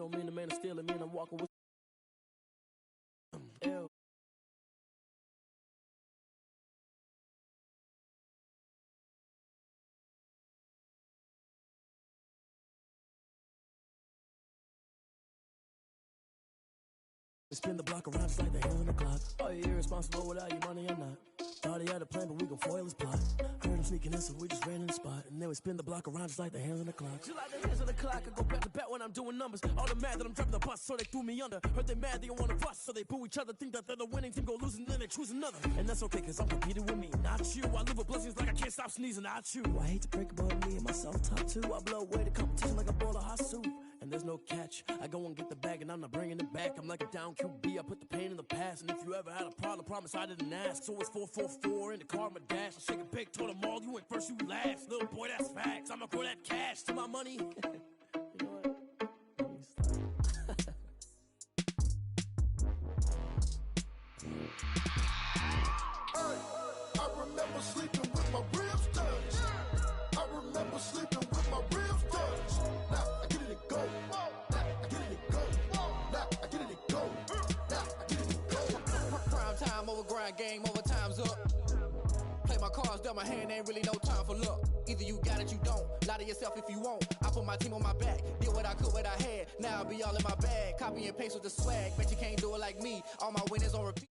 don't mean the man is stealing, mean I'm walking with Ew. Spin the block around just like the hands on the clock. Are you irresponsible without your money or not? Thought he had a plan, but we gon' foil his plot. Heard him sneaking in, so we just ran in the spot. And then we spin the block around just like the hands on the clock. Just like the hands on the clock, I go back to back when I'm doing numbers. All the mad that I'm dropping the bus, so they threw me under. Heard they mad, they don't wanna bust, so they boo each other. Think that they're the winning team, go losing, then they choose another. And that's okay, cause I'm competing with me, not you. I live with blessings like I can't stop sneezing, not you. I hate to break about me and myself top two. I blow away the competition like a bowl of hot soup. And there's no catch, I go and get the bag and I'm not bringing it back. I'm like a down QB, I put the pain in the past. And if you ever had a problem, promise I didn't ask. So it's 444 in the car, my dash. I shake a big, told them all, you went first, you last. Little boy, that's facts, I'ma grow that cash to my money. You know what? I remember sleeping with my ribs touched. I remember sleeping with my ribs touched. Now I get it and go. Now I get it and go. Now I get it and go. Now I get it and go. Prime time over grind game, over time's up. Play my cards, dealt my hand, ain't really no time for luck. Either you got it, you don't. Lie to yourself if you won't. I put my team on my back, did what I could, what I had. Now I'll be all in my bag, copy and paste with the swag. Bet you can't do it like me. All my winners on repeat.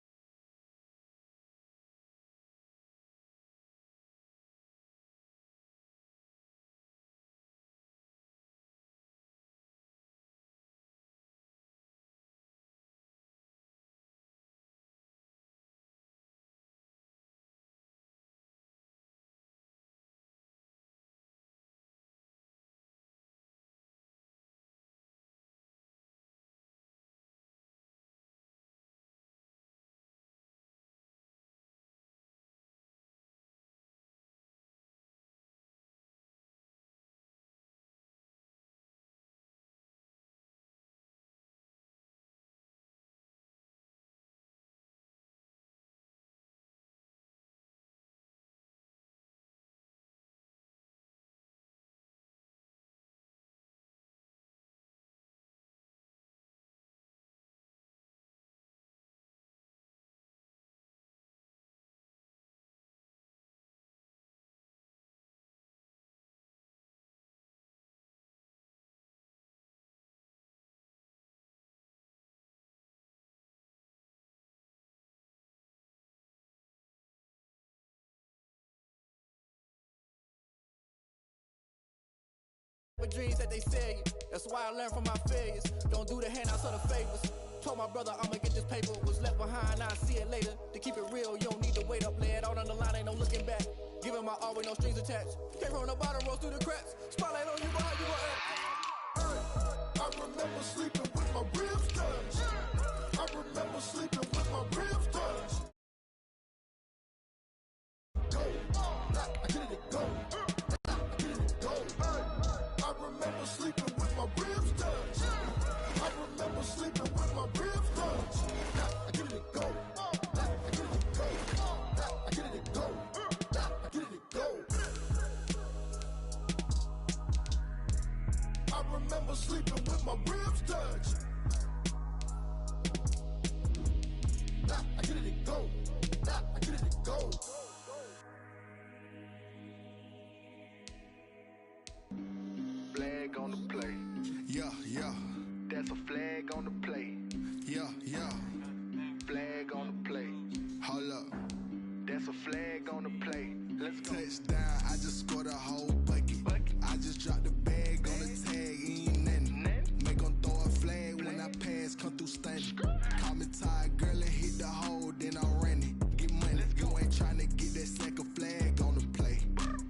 With dreams that they sell you. That's why I learned from my failures. Don't do the handouts or the favors. Told my brother I'ma get this paper. Was left behind, I'll see it later. To keep it real, you don't need to wait up. Lay it out on the line, ain't no looking back. Giving my all with no strings attached. Came from the bottom, rose through the cracks. Spotlight on you, but how you gon' act? I remember sleeping with my ribs touched. I remember sleeping with my ribs touched. Go. Now I get it and go. Now I get it and go. I remember sleeping with my ribs touched. I remember sleeping with my ribs touched. Now I get it and go. Now I get it and go. Now I get it and go. Now I get it and go. I remember sleeping with my ribs touched. Now I get it and go. Now I get it and go. Flag on the play. Yeah, yeah. That's a flag on the play. Yeah, yeah. Flag on the play. Hold up. That's a flag on the play. Let's go. Touchdown, I just scored a whole bucket. I just dropped the bag on the tag, ain't nothing. Make 'em throw a flag when I pass, come through stunning. Call me tired, girl, and hit the hole, then I ran it. Get money, you ain't tryna get that second flag on the play.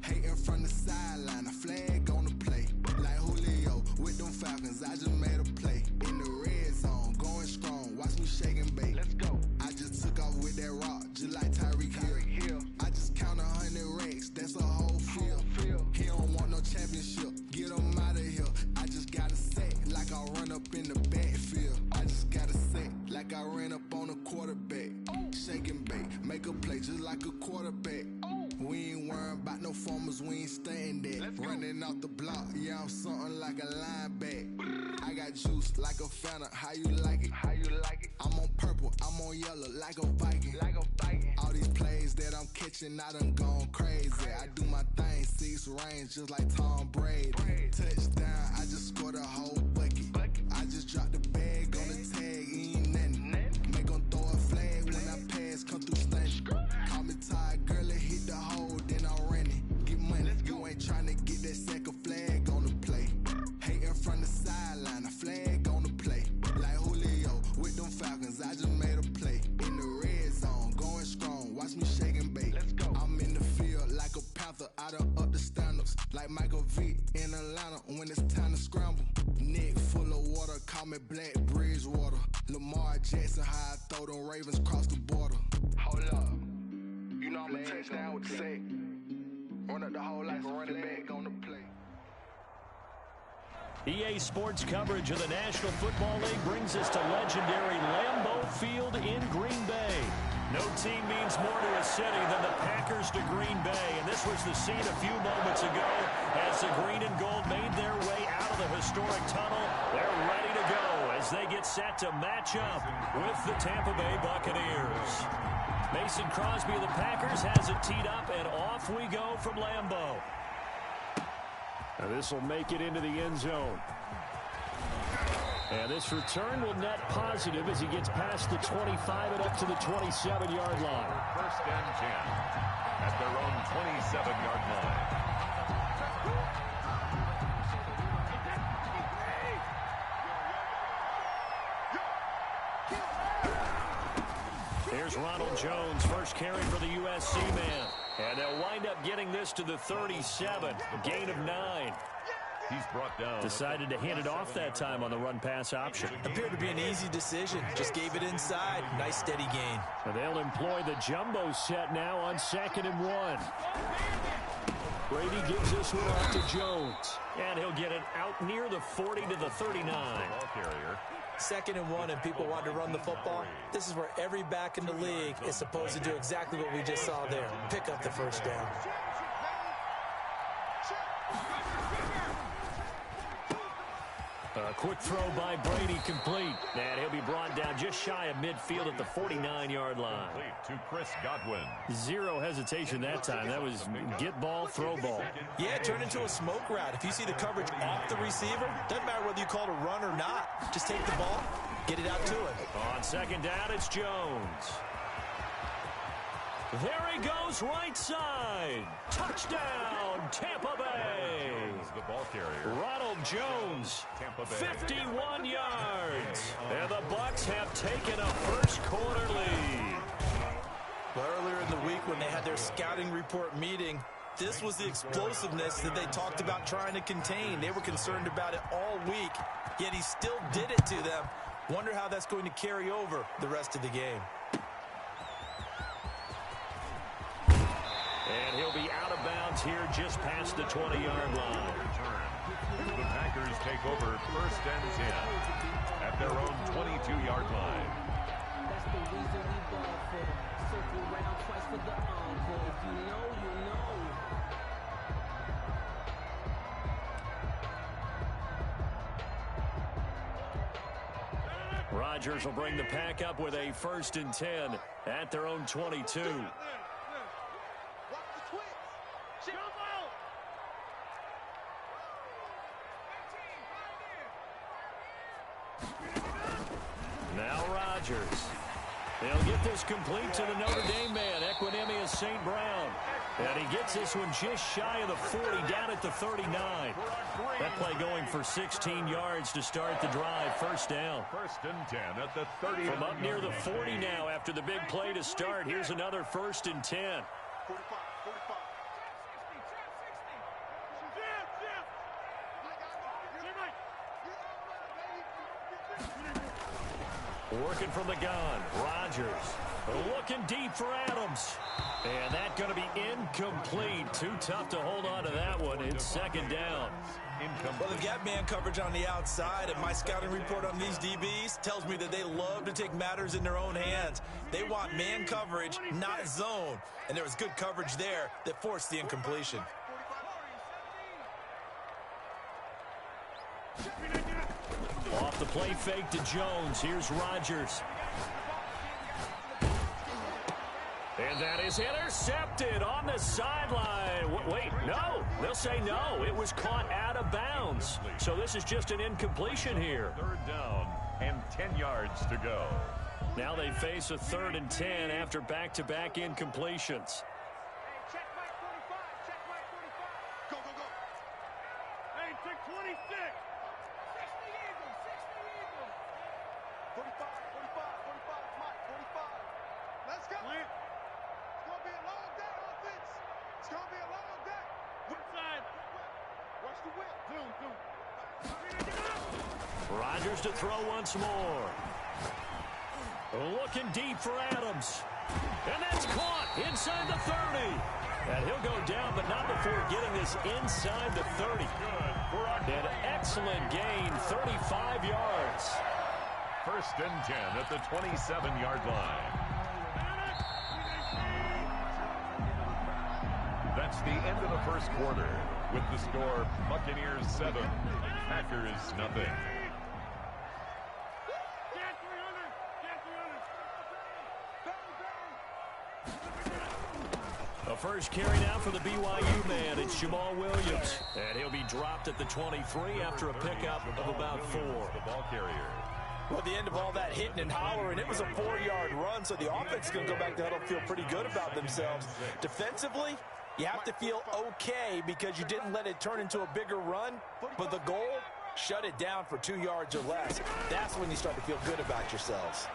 Hating from the sideline, a flag on the play. Like Julio with them Falcons, I just made a play. In the red zone, going strong, watch me shake and bake. Let's go. I just took off with that rock, just like Tyreek Hill. I just count 100 racks, that's a whole field. He don't want no championship, get him out of here. I just got a set, like I run up in the backfield. I just got a set, like I ran up on a quarterback. Shake and bake, make a play just like a quarterback. We ain't worrying about no formers, we ain't staying there. Running off the block, yeah, I'm something like a linebacker. I got juice like a Fanta, how you like it? How you like it? I'm on purple, I'm on yellow, like a Viking. Like a Viking. All these plays that I'm catching, I done gone crazy. I do my thing, 6 range, just like Tom Brady. Touchdown, I just scored a whole bucket. I just dropped the bag on the tag, ain't nothing. Make them throw a flag when I pass, come through stunning. Call me tired, girl, and hit the hole, then I'm running. Get money, you ain't tryna get that second flag on the play. Hating from the sideline, a flag on the play. Like Julio with them Falcons, I just made a play. In the red zone, going strong, watch me shake and bake. I'm in the field like a panther, I done up the standards. Like Michael Vick in Atlanta when it's time to scramble. Neck full of water, call me Black Bridgewater. Lamar Jackson, how I throw them Ravens cross the border. Hold up. You know I'm a touchdown with the sack. Run up the whole like a running back on the play. EA Sports coverage of the National Football League brings us to legendary Lambeau Field in Green Bay. No team means more to a city than the Packers to Green Bay, and this was the scene a few moments ago as the green and gold made their way out of the historic tunnel. They're ready to go as they get set to match up with the Tampa Bay Buccaneers. Mason Crosby of the Packers has it teed up, and off we go from Lambeau. Now this will make it into the end zone. And this return will net positive as he gets past the 25 and up to the 27-yard line. First and 10 at their own 27-yard line. Here's Ronald Jones, first carry for the USC man. And they'll wind up getting this to the 37, gain of 9. He's brought down. Decided to hand it off that time on the run-pass option. Appeared to be an easy decision. Just gave it inside. Nice steady gain. And they'll employ the jumbo set now on 2nd and 1. Brady gives this one off to Jones. And he'll get it out near the 40 to the 39. Ball carrier. 2nd and 1, and people want to run the football. This is where every back in the league is supposed to do exactly what we just saw there. Pick up the first down. A quick throw by Brady complete. And he'll be brought down just shy of midfield at the 49-yard line. To Chris Godwin. Zero hesitation that time. That was get ball, throw ball. Yeah, it turned into a smoke route. If you see the coverage off the receiver, doesn't matter whether you call it a run or not. Just take the ball, get it out to him. On 2nd down, it's Jones. There he goes, right side. Touchdown, Tampa Bay. The ball carrier. Ronald Jones, 51 yards. And the Bucs have taken a first-quarter lead. Well, earlier in the week when they had their scouting report meeting, this was the explosiveness that they talked about trying to contain. They were concerned about it all week, yet he still did it to them. Wonder how that's going to carry over the rest of the game. And he'll be out of bounds here just past the 20-yard line. The Packers take over 1st and 10 at their own 22-yard line. That's the reason we ball for. Circle round twice for the encore. If you know, you know. Rodgers will bring the pack up with a 1st and 10 at their own 22. Now Rodgers. They'll get this complete to the Notre Dame man, Equinemius St. Brown. And he gets this one just shy of the 40, down at the 39. That play going for 16 yards to start the drive. First down. 1st and 10 at the 30. From up near the 40 now after the big play to start. Here's another 1st and 10. 45. Working from the gun, Rodgers looking deep for Adams. And that's going to be incomplete. Too tough to hold on to that one. It's 2nd down. incomplete. Well, they've got man coverage on the outside, and my scouting report on these DBs tells me that they love to take matters in their own hands. They want man coverage, not zone. And there was good coverage there that forced the incompletion. Off the play fake to Jones. Here's Rodgers. And that is intercepted on the sideline. Wait, no. They'll say no. It was caught out of bounds. So this is just an incompletion here. 3rd down and 10 yards to go. Now they face a 3rd and 10 after back-to-back incompletions. Check Mike 45. Check Mike 45. Go, go, go. Hey, check 26. 60 Eagles. 60 Eagles. 45, 45, 45. Mike, 45. Let's go. It's going to be a long day, offense. It's going to be a long day. Whip side. Watch the whip. Zoom, zoom. Rodgers to throw once more. Looking deep for Adams. And that's caught inside the 30. And he'll go down, but not before getting this inside the 30. An excellent gain, 35 yards. 1st and 10 at the 27-yard line. That's the end of the 1st quarter. With the score, Buccaneers 7, Packers nothing. The first carry now for the BYU man. It's Jamal Williams. And he'll be dropped at the 23 after a pickup of about 4. The ball carrier. Well, at the end of all that hitting and hollering, it was a 4-yard run, so the offense is going to go back to huddle, feel pretty good about themselves. Defensively, you have to feel okay because you didn't let it turn into a bigger run, but the goal, shut it down for 2 yards or less. That's when you start to feel good about yourselves.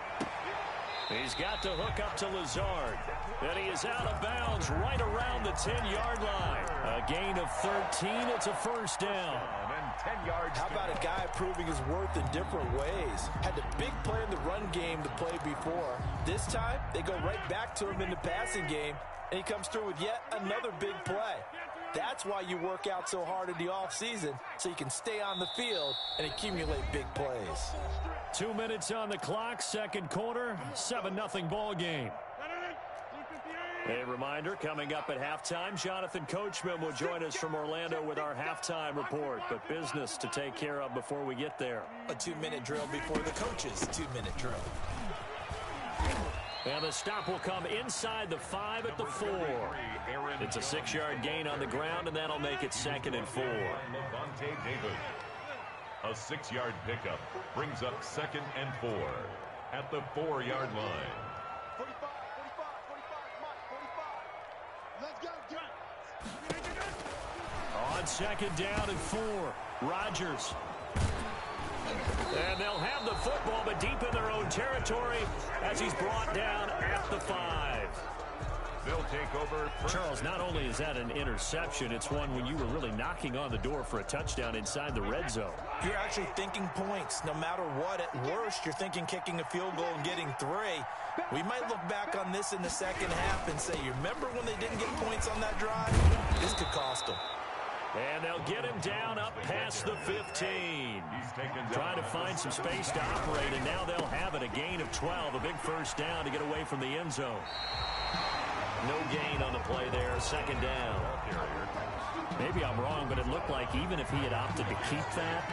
He's got to hook up to Lazard. And he is out of bounds right around the 10-yard line. A gain of 13. It's a 1st down. And 10 yards. How about a guy proving his worth in different ways? Had the big play in the run game to play before. This time, they go right back to him in the passing game, and he comes through with yet another big play. That's why you work out so hard in the offseason, so you can stay on the field and accumulate big plays. 2 minutes on the clock, 2nd quarter, 7-0 ball game. A reminder, coming up at halftime, Jonathan Coachman will join us from Orlando with our halftime report. But business to take care of before we get there. A 2-minute drill before the coach's 2-minute drill. And the stop will come inside the 5 at the 4. It's a 6-yard gain on the ground, and that'll make it 2nd and 4. A 6-yard pickup brings up 2nd and 4 at the 4-yard line. 45, 45, 45, Mike, 45. Let's go. On 2nd down and 4, Rodgers. And they'll have the football, but deep in their own territory as he's brought down at the 5. They'll take over. Charles, not only is that an interception, it's one when you were really knocking on the door for a touchdown inside the red zone. You're actually thinking points. No matter what, at worst, you're thinking kicking a field goal and getting 3. We might look back on this in the 2nd half and say, you remember when they didn't get points on that drive? This could cost them. And they'll get him down up past the 15. Trying to find some space to operate, and now they'll have it. A gain of 12, a big 1st down to get away from the end zone. No gain on the play there, 2nd down. Maybe I'm wrong, but it looked like even if he had opted to keep that,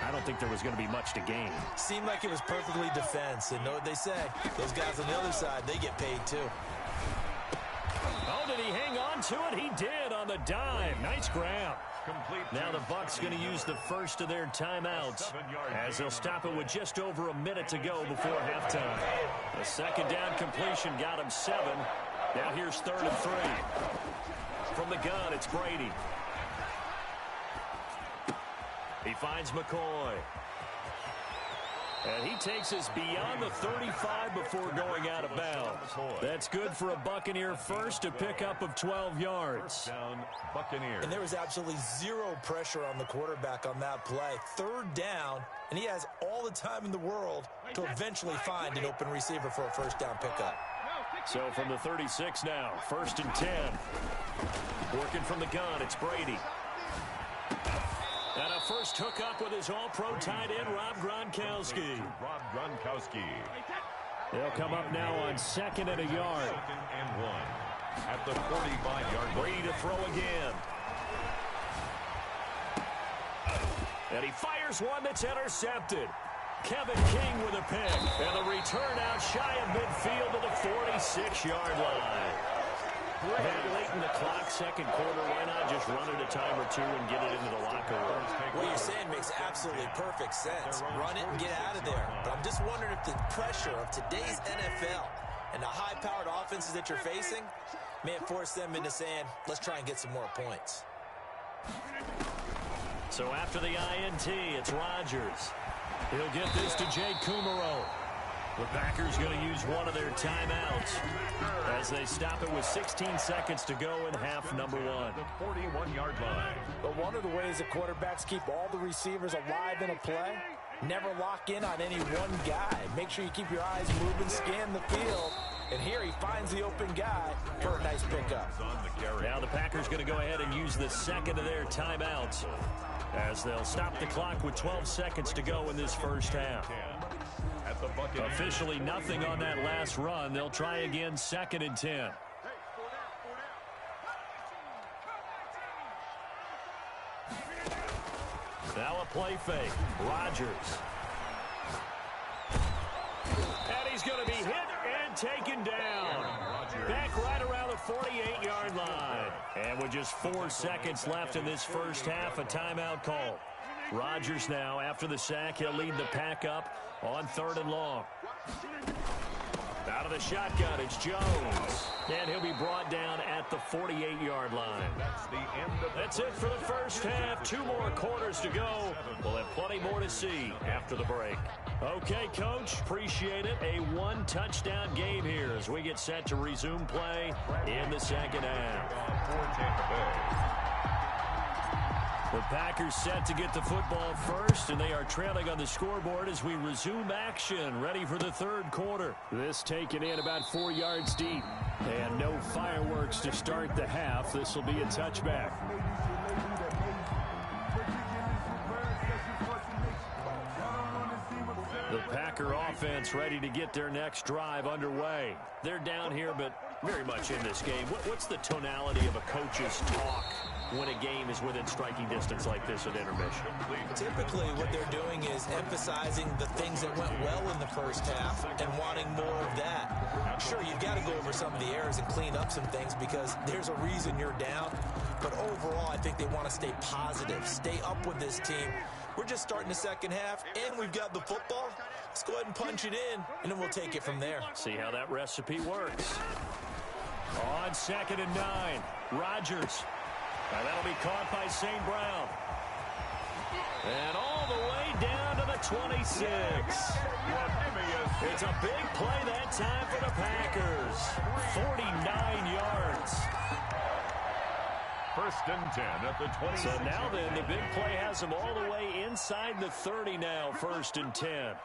I don't think there was going to be much to gain. Seemed like it was perfectly defense, and know what they say. Those guys on the other side, they get paid too. Oh, did he hang on to it? He did on the dive. Nice grab. Now the Bucs going to use the first of their timeouts as they'll stop it with just over a minute to go before halftime. The 2nd down completion got him 7. Now here's 3rd and 3. From the gun, it's Brady. He finds McCoy. And he takes us beyond the 35 before going out of bounds. That's good for a Buccaneer first, a pickup of 12 yards. Down, Buccaneers. And there was absolutely zero pressure on the quarterback on that play. 3rd down, and he has all the time in the world to eventually find an open receiver for a 1st down pickup. So from the 36 now, 1st and 10. Working from the gun, it's Brady. And a first hookup with his all-pro tight end, Rob Gronkowski. Rob Gronkowski. They'll come up now on 2nd and a yard. 2nd and 1 at the 45-yard line. Brady to throw again. And he fires one that's intercepted. Kevin King with a pick. And the return out shy of midfield to the 46-yard line. And late in the clock, second quarter, why not just run it a time or two and get it into the locker room? What you're saying makes absolutely perfect sense. Run it and get out of there. But I'm just wondering if the pressure of today's NFL and the high-powered offenses that you're facing may force them into saying, let's try and get some more points. So after the INT, it's Rodgers. He'll get this to Jay Kumaro. The Packers going to use one of their timeouts as they stop it with 16 seconds to go in half number 1. The 41-yard line. But one of the ways that quarterbacks keep all the receivers alive in a play, never lock in on any one guy. Make sure you keep your eyes moving, scan the field. And here he finds the open guy for a nice pickup. Now the Packers going to go ahead and use the second of their timeouts as they'll stop the clock with 12 seconds to go in this first half. Officially nothing on that last run. They'll try again 2nd and 10. Now a play fake. Rodgers. And he's going to be hit and taken down. Back right around the 48-yard line. And with just 4 seconds left in this first half, a timeout call. Rodgers now, after the sack, he'll lead the pack up on 3rd and long. Out of the shotgun, it's Jones. And he'll be brought down at the 48-yard line. That's it for the first half. 2 more quarters to go. We'll have plenty more to see after the break. Okay, Coach, appreciate it. A 1-touchdown game here as we get set to resume play in the second half. The Packers set to get the football first, and they are trailing on the scoreboard as we resume action, ready for the third quarter. This taken in about 4 yards deep, and no fireworks to start the half. This will be a touchback. The Packer offense ready to get their next drive underway. They're down here, but very much in this game. What's the tonality of a coach's talk when a game is within striking distance like this at intermission? Typically, what they're doing is emphasizing the things that went well in the first half and wanting more of that. Sure, you've got to go over some of the errors and clean up some things because there's a reason you're down. But overall, I think they want to stay positive, stay up with this team. We're just starting the second half, and we've got the football. Let's go ahead and punch it in, and then we'll take it from there. See how that recipe works. On 2nd and 9, Rodgers. And that'll be caught by St. Brown. And all the way down to the 26. It's a big play that time for the Packers. 49 yards. 1st and 10 at the 26. So now then, the big play has them all the way inside the 30 now, 1st and 10.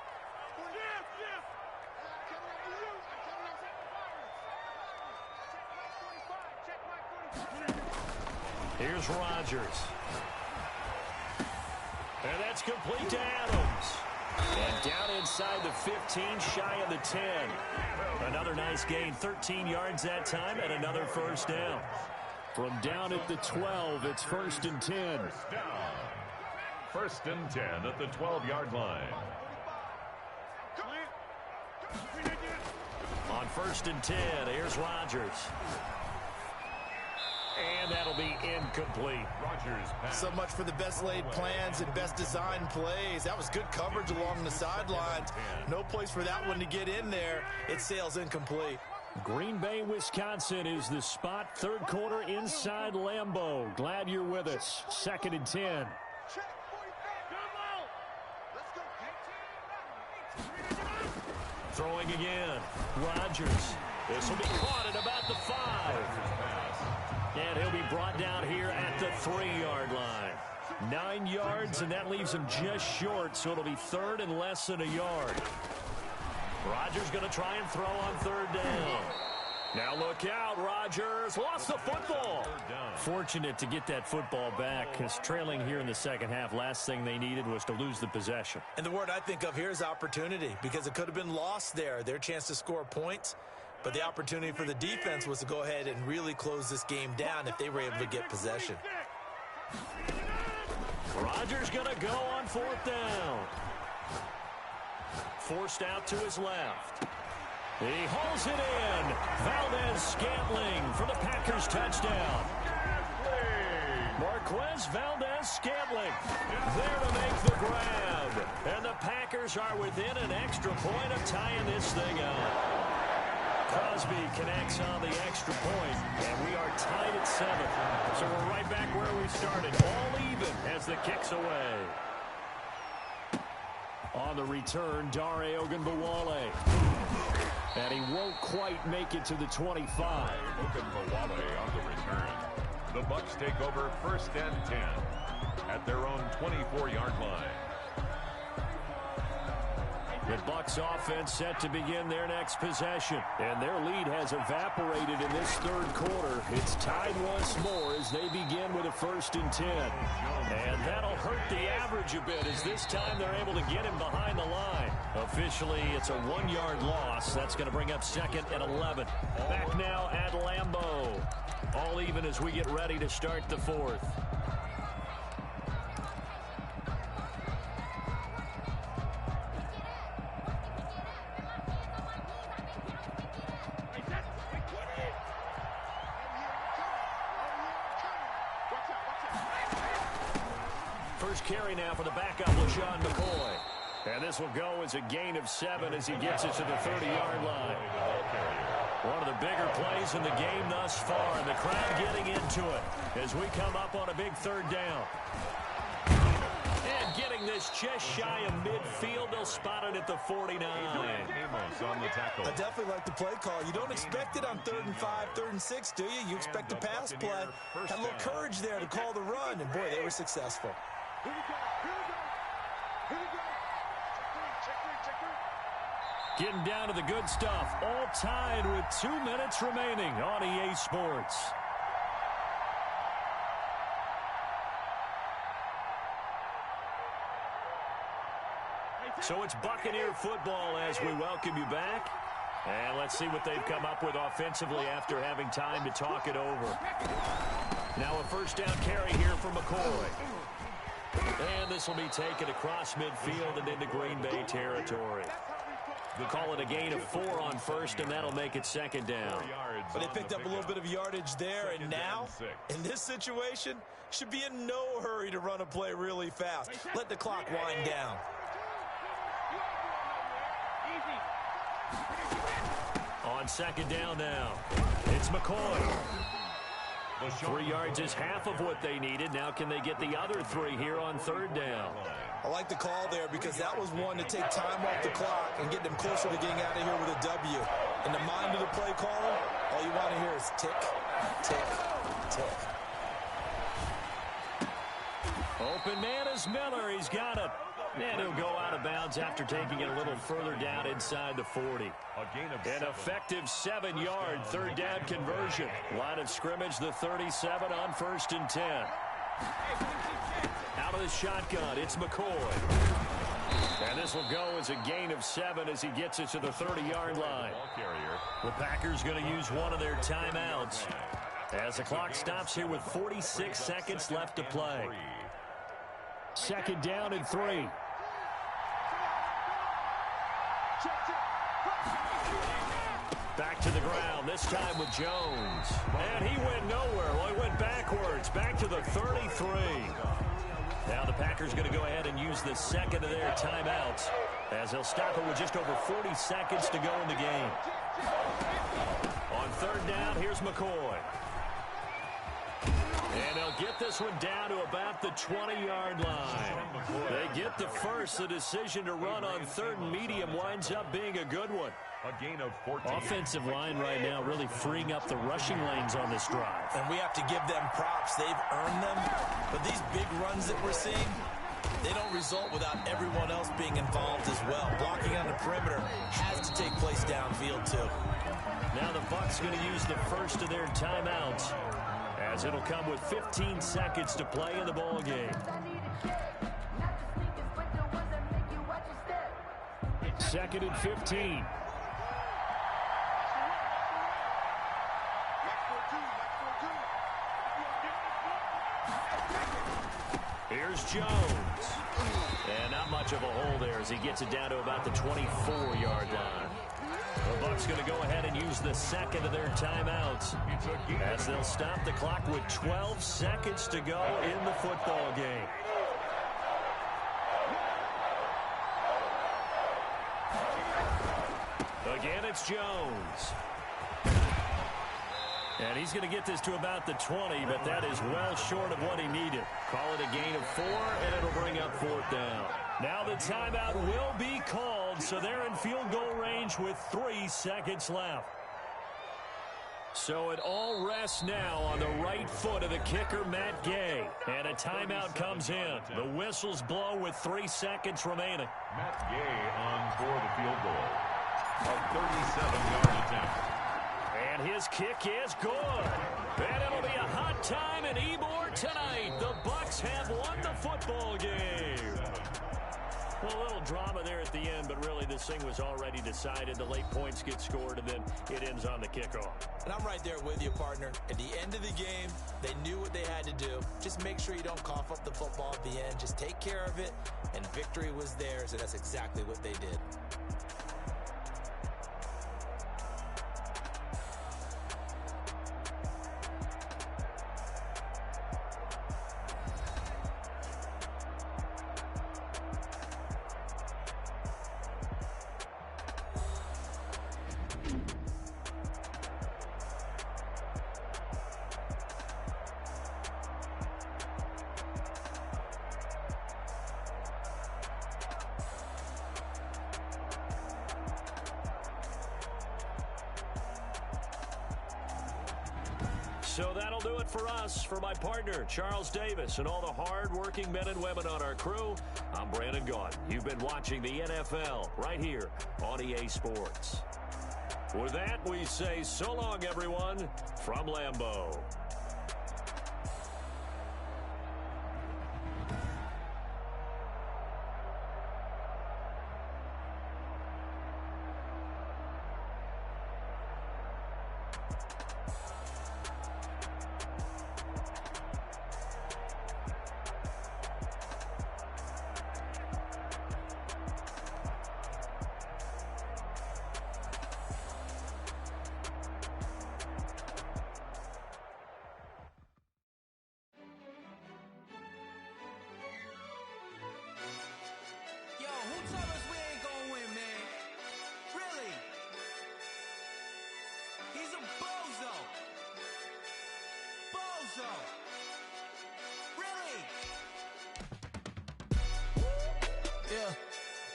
Here's Rodgers. And that's complete to Adams. And down inside the 15, shy of the 10. Another nice gain, 13 yards that time, and another first down. From down at the 12, it's 1st and 10. 1st and 10 at the 12-yard line. On 1st and 10, here's Rodgers. And that'll be incomplete. So much for the best laid plans and best designed plays. That was good coverage along the sidelines. No place for that one to get in there. It sails incomplete. Green Bay, Wisconsin is the spot. Third quarter inside Lambeau. Glad you're with us. 2nd and 10. Throwing again. Rodgers. This will be caught at about the 5. And he'll be brought down here at the 3-yard line. 9 yards, and that leaves him just short, so it'll be 3rd and less than a yard. Rodgers going to try and throw on 3rd down. Now look out, Rodgers lost the football. Fortunate to get that football back, because trailing here in the second half, last thing they needed was to lose the possession. And the word I think of here is opportunity, because it could have been lost there, their chance to score points. But the opportunity for the defense was to go ahead and really close this game down if they were able to get possession. Rodgers going to go on fourth down. Forced out to his left. He hauls it in. Valdez-Scantling for the Packers touchdown. Marquez Valdez-Scantling there to make the grab. And the Packers are within an extra point of tying this thing up. Crosby connects on the extra point, and we are tied at 7. So we're right back where we started, all even as the kick's away. On the return, Dare Ogunbowale. And he won't quite make it to the 25. Ogunbowale on the return. The Bucs take over 1st and 10 at their own 24-yard line. The Bucs offense set to begin their next possession. And their lead has evaporated in this third quarter. It's tied once more as they begin with a 1st and 10. And that'll hurt the average a bit as this time they're able to get him behind the line. Officially, it's a 1-yard loss. That's going to bring up 2nd and 11. Back now at Lambeau. All even as we get ready to start the 4th. First carry now for the backup, LaShawn McCoy. And this will go as a gain of 7 as he gets it to the 30-yard line. One of the bigger plays in the game thus far, and the crowd getting into it as we come up on a big 3rd down. And getting this just shy of midfield, they'll spot it at the 49. On the tackle. I definitely like the play call. You don't expect it on 3rd and 5, 3rd and 6, do you? You expect a pass play. Had a little courage there to call the run, and boy, they were successful. Here we go. Here we go. Here we go. Check three. Getting down to the good stuff. All tied with 2 minutes remaining on EA Sports. So it's Buccaneer football as we welcome you back. And let's see what they've come up with offensively after having time to talk it over. Now a 1st down carry here for McCoy. And this will be taken across midfield and into Green Bay territory. We'll call it a gain of 4 on 1st, and that'll make it 2nd down. But they picked up a little bit of yardage there, and now, in this situation, should be in no hurry to run a play really fast. Let the clock wind down. On 2nd down now, it's McCoy. 3 yards is half of what they needed. Now can they get the other 3 here on 3rd down? I like the call there because that was one to take time off the clock and get them closer to getting out of here with a W. In the mind of the play caller, all you want to hear is tick, tick, tick. Open man is Miller. He's got it. And he'll go out of bounds after taking it a little further down inside the 40. An effective 7-yard 3rd down conversion. Line of scrimmage, the 37 on 1st and 10. Out of the shotgun, it's McCoy. And this will go as a gain of 7 as he gets it to the 30-yard line. The Packers going to use one of their timeouts as the clock stops here with 46 seconds left to play. 2nd down and 3. Back to the ground, this time with Jones. And he went nowhere. Well, he went backwards, back to the 33. Now the Packers going to go ahead and use the 2nd of their timeouts as they'll stop it with just over 40 seconds to go in the game. On 3rd down, here's McCoy. And they'll get this one down to about the 20-yard line. They get the first. The decision to run on 3rd and medium winds up being a good one. A gain of 14. Offensive line right now really freeing up the rushing lanes on this drive. And we have to give them props. They've earned them. But these big runs that we're seeing, They don't result without everyone else being involved as well. Blocking on the perimeter has to take place downfield, too. Now the Bucs going to use the first of their timeouts, as it'll come with 15 seconds to play in the ball game. Second and 15. Here's Jones. And not much of a hole there as he gets it down to about the 24-yard line. The Bucs going to go ahead and use the second of their timeouts, as they'll stop the clock with 12 seconds to go in the football game. Again, it's Jones. And he's going to get this to about the 20, but that is well short of what he needed. Call it a gain of 4, and it'll bring up 4th down. Now the timeout will be called, so they're in field goal range with 3 seconds left. So it all rests now on the right foot of the kicker, Matt Gay. And a timeout comes in. The whistles blow with 3 seconds remaining. Matt Gay on for the field goal. A 37-yard attempt. And his kick is good. And it'll be a hot time in Ybor tonight. The Bucs have won the football game. Well, a little drama there at the end, but really this thing was already decided. The late points get scored, and then it ends on the kickoff. And I'm right there with you, partner. At the end of the game, they knew what they had to do. Just make sure you don't cough up the football at the end. Just take care of it, and victory was theirs, and that's exactly what they did. So that'll do it for us. For my partner, Charles Davis, and all the hard-working men and women on our crew, I'm Brandon Gaudin. You've been watching the NFL right here on EA Sports. With that, we say so long, everyone, from Lambeau.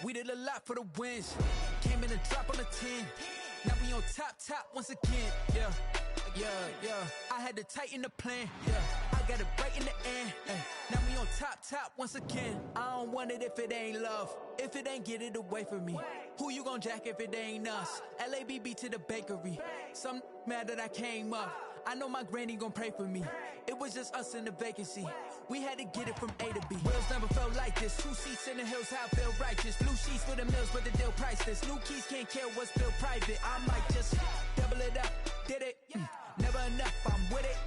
We did a lot for the wins. Came in and drop on the 10. Now we on top once again. Yeah. I had to tighten the plan. Yeah, I got it right in the end. Now we on top once again. I don't want it if it ain't love. If it ain't, get it away from me. Who you gon' jack if it ain't us? LABB to the bakery. Some mad that I came up. I know my granny gon' pray for me. It was just us in the vacancy. We had to get it from A to B. Wheels never felt like this. 2 seats in the hills, how I feel righteous. Blue sheets for the mills, but the deal priceless. New keys can't care what's built private. I might just double it up. Did it? Never enough, I'm with it.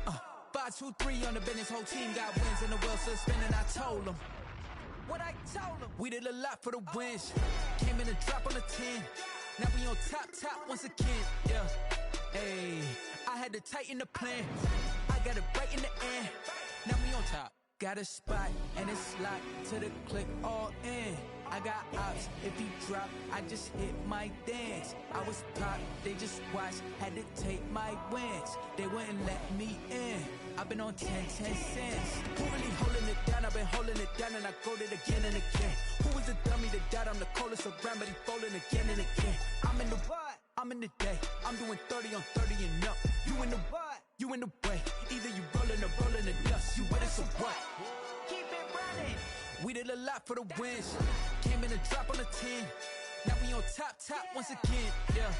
5, 2, 3 on the business. Whole team got wins and the wheels still spinning. I told them what I told them. We did a lot for the wins. Came in and drop on the 10. Now we on top once again. Yeah. Hey, I had to tighten the plan. I got it right in the end. Now we on top. Got a spot and it's locked to the click all in. I got ops, if he drop, I just hit my dance. I was top, they just watched, had to take my wins. They wouldn't let me in. I've been on 10 cents. Who really holding it down? I've been holding it down and I go it again and again. Who was the dummy that died? I'm the coldest around, but he falling again and again. I'm in the what? I'm in the day. I'm doing 30 on 30 and up. You in the what? You in the way. Either you rolling or rolling the dust. You with us or what? Keep it running. We did a lot for the wins. Came in a drop on a 10. Now we on top once again, yeah.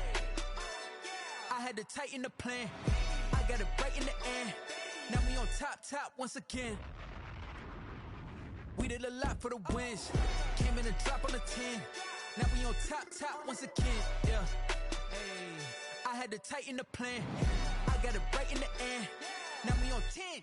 I had to tighten the plan. I got it right in the end. Now we on top once again. We did a lot for the wins. Came in a drop on a 10. Now we on top once again, yeah. Hey, I had to tighten the plan. I got it right in the end. Now we on 10.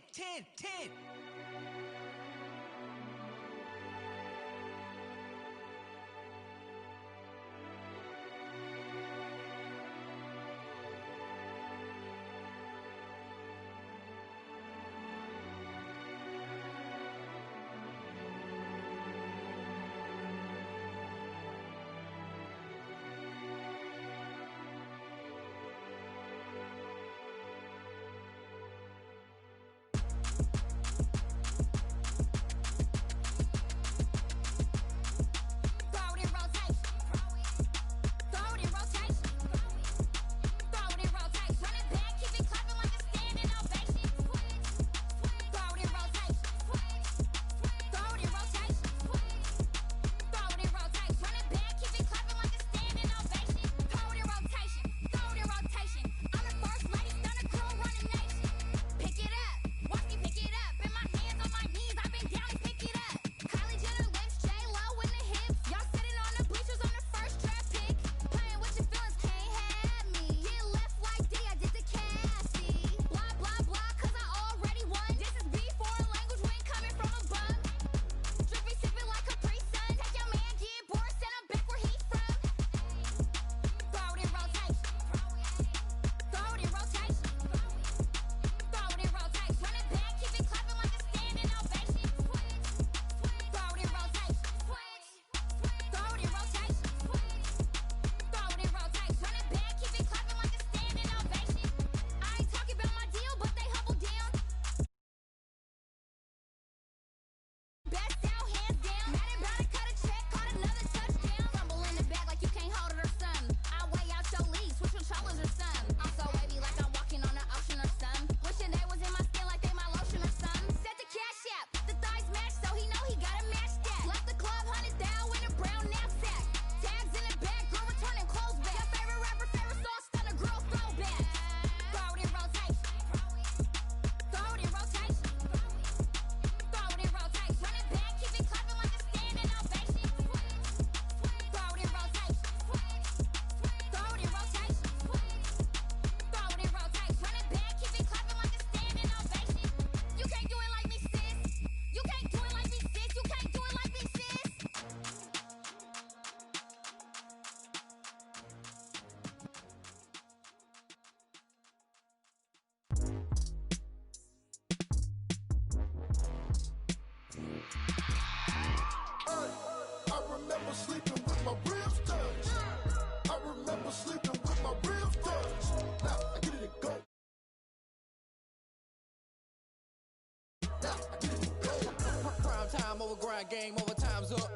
Grind game, overtime's up.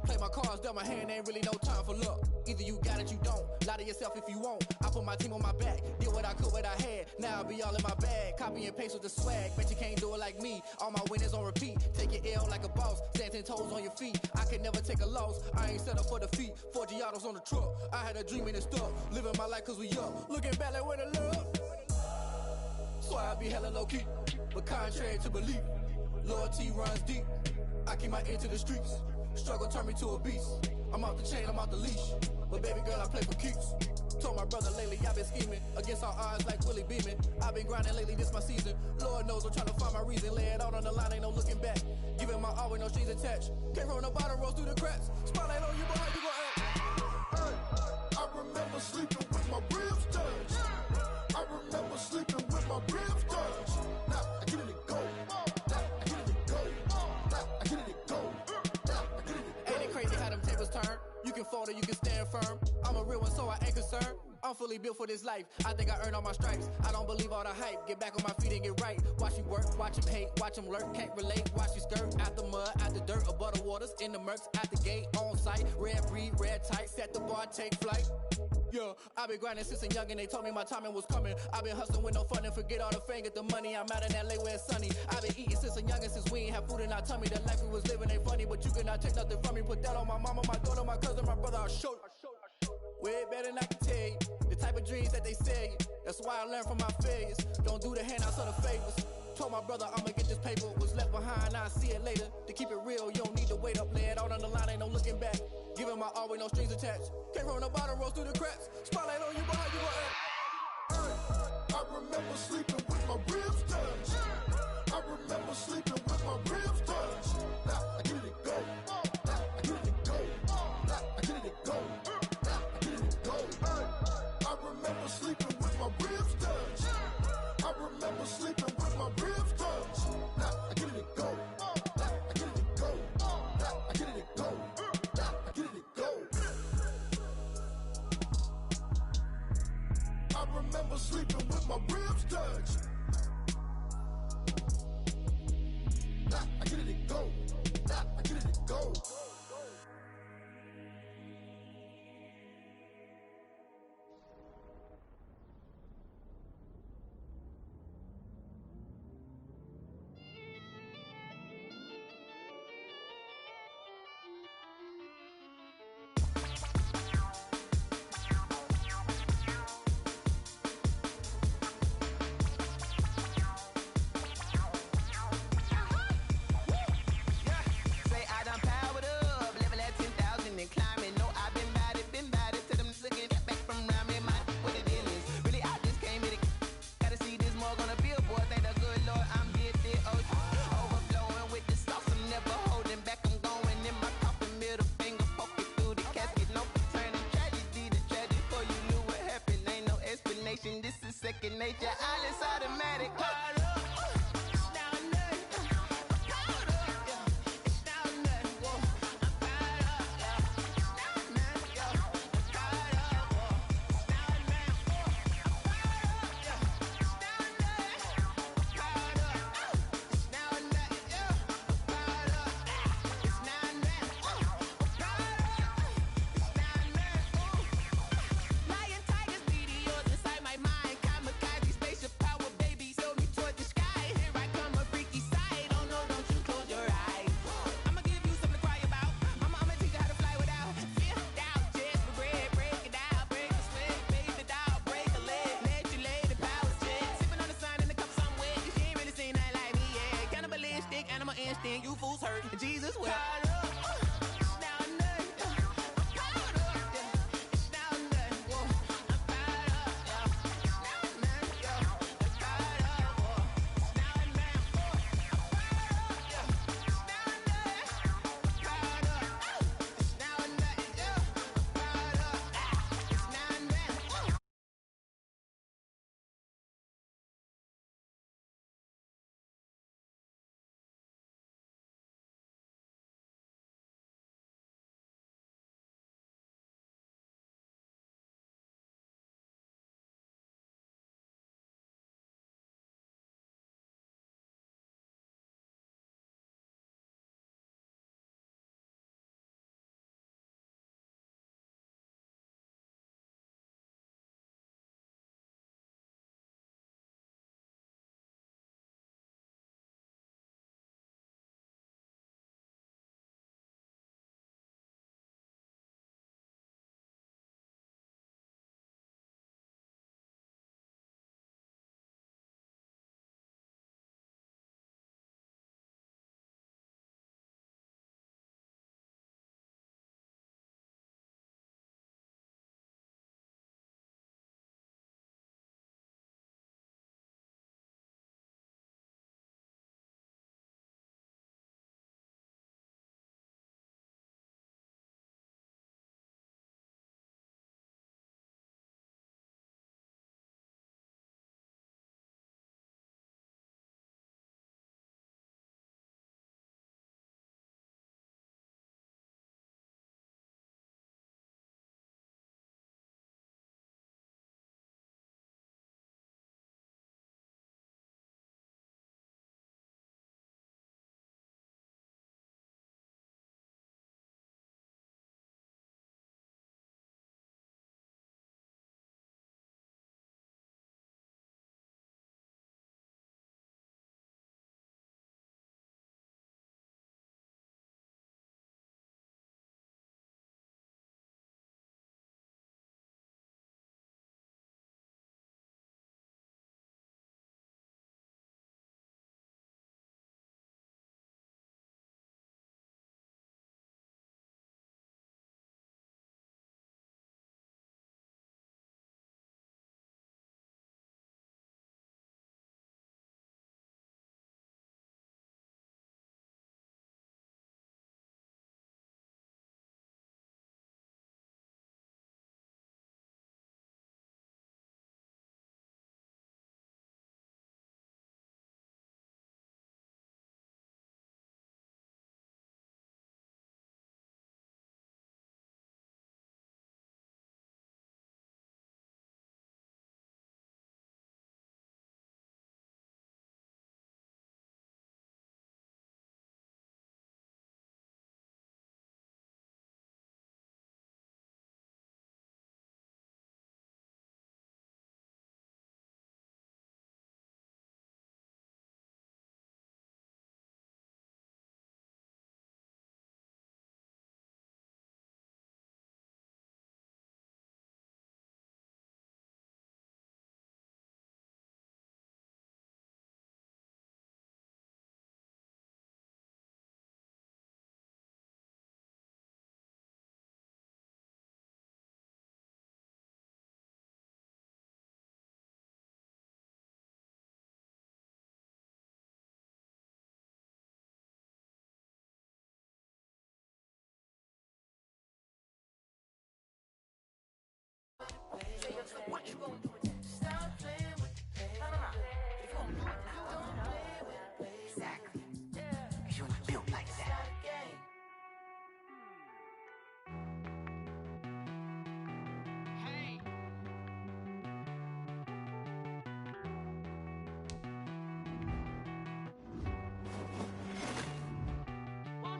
Play my cards, dealt my hand, ain't really no time for luck. Either you got it, you don't. Lie to yourself if you won't. I put my team on my back, did what I could, what I had. Now I'll be all in my bag. Copy and paste with the swag. Bet you can't do it like me. All my winners on repeat. Take your L like a boss. Stand 10 toes on your feet. I can never take a loss. I ain't set up for defeat. 4 Giottos on the truck. I had a dream and it's stuck. Living my life cause we up. Looking back like where the love. So I be hella low key. But contrary to belief, loyalty runs deep. I keep my ear to the streets. Struggle turned me to a beast. I'm off the chain, I'm off the leash. But baby girl, I play for keeps. Told my brother lately, I've been scheming. Against all odds like Willie Beeman. I've been grinding lately, this my season. Lord knows I'm trying to find my reason. Lay it out on the line, ain't no looking back. Giving my all with no strings attached. Came from the bottom, rose through the cracks. Spotlight on you, boy, how you gon' act? Hey, I remember sleeping with my ribs touched. I remember sleeping with my ribs touched. Now I get it and go. Now I get it and go. Now I get it and go. Now I get it and go. Ain't it crazy how them tables turn? You can fold or you can stand firm. I'm a real one, so I ain't concerned. I'm fully built for this life. I think I earned all my stripes. I don't believe all the hype. Get back on my feet and get right. Watch you work, watch him hate, watch him lurk. Can't relate, watch you skirt. Out the mud, out the dirt, above the waters, in the murks, at the gate, on site. Red breed, red tight, set the bar, take flight. Yeah, I've been grinding since a youngin', they told me my timing was coming. I've been hustling with no fun and forget all the fame, get the money. I'm out in LA where it's sunny. I've been eating since a youngin', since we ain't have food in our tummy. The life we was living ain't funny, but you cannot take nothing from me. Put that on my mama, my daughter, my cousin, my brother, I'll show you. Way better than I can tell you. The type of dreams that they sell you. That's why I learned from my failures. Don't do the handouts or the favors. Told my brother I'ma get this paper. Was left behind, I'll see it later. To keep it real, you don't need to wait up. Lay it out on the line, ain't no looking back. Giving my all with no strings attached. Came from the bottom, rose through the cracks. Spotlight on you, behind you, I remember sleeping with my ribs touched. I remember sleeping with my ribs touched. Now I get it go. Now I get it go. Now I get it go. Now I get it go. I remember sleeping with my ribs touched. I remember sleeping with my ribs touched. Now I get it go. Now I get it go. Now I get it go. Now I get it go. I remember sleeping with my ribs touched. Now I get it go. Now I get it go. This is second nature, all is automatic. Animal instinct, you fools hurt. Jesus will.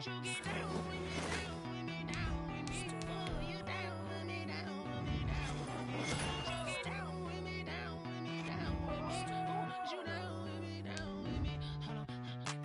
Won't you get down with me, down with me, down with me? Oh, you down with me, down with me, down with me. Won't you get down with me, down with me, down with me? Oh, you down with me, down with me? Hold on.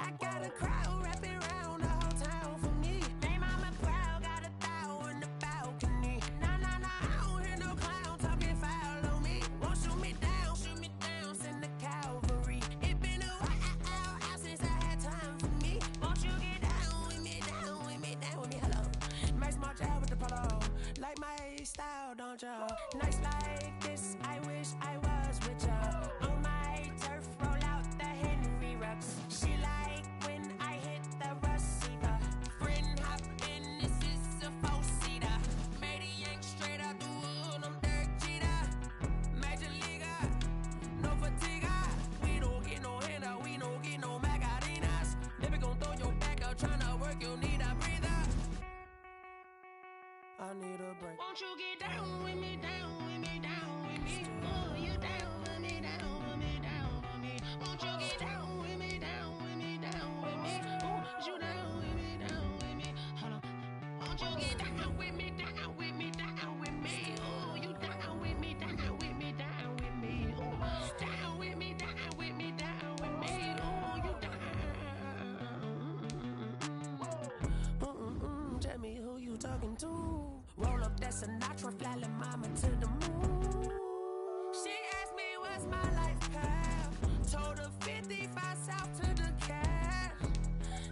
I got a crowd wrapping around the whole town for me. Name on my crowd, got a thou in the balcony. Nah, nah, nah, I don't hear no clown talking foul on me. Won't shoot me down, send the cavalry. It been a while since I had time for me. Won't you get down with me, down with me, down with me? Hello. Max March out with the polo. Like my style, don't ya? Nights like this, I wish I was with ya. On my turf, roll out the Henry Rux. She like when I hit the receiver. Friend hop in, this is a four-seater. Made a yank straight out the wood, I'm Derek Jeter. Major leaguer, no fatigue. We don't get no handout, we don't get no Macarinas. Never gon' throw your back out, tryna work, you need a breather. I need a break. Won't you get down with me, down with me, down with me? Oh, you down with me, down with me, down with me? Won't you get down with me, down with me, down with me? Oh, you down with me, down with me? Hold on. Won't you get down with me, down with me, down with me? Oh, you down with me, down with me, down with me? Oh, down with me, down with me, down with me? Oh, you down. Tell me who you talking to. Roll up that Sinatra, fly la mama to the moon. She asked me what's my life path. Told her 55 south to the cat.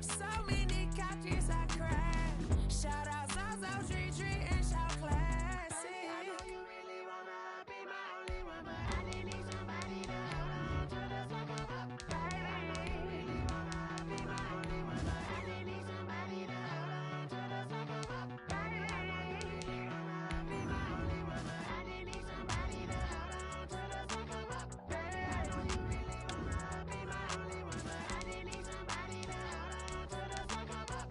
So many couches I cracked. Shout out Zazo, Tree, and shout classy. I know you really wanna be my only one, but I didn't need somebody to hold on to the sucker up, baby. I know you really wanna be my only one, but I didn't need somebody to hold on to the sucker up, baby. I know you really wanna be my only one, but I didn't need somebody to hold on to the sucker up, baby. I know you really wanna be my only one, but I didn't need somebody to hold on to the sucker up.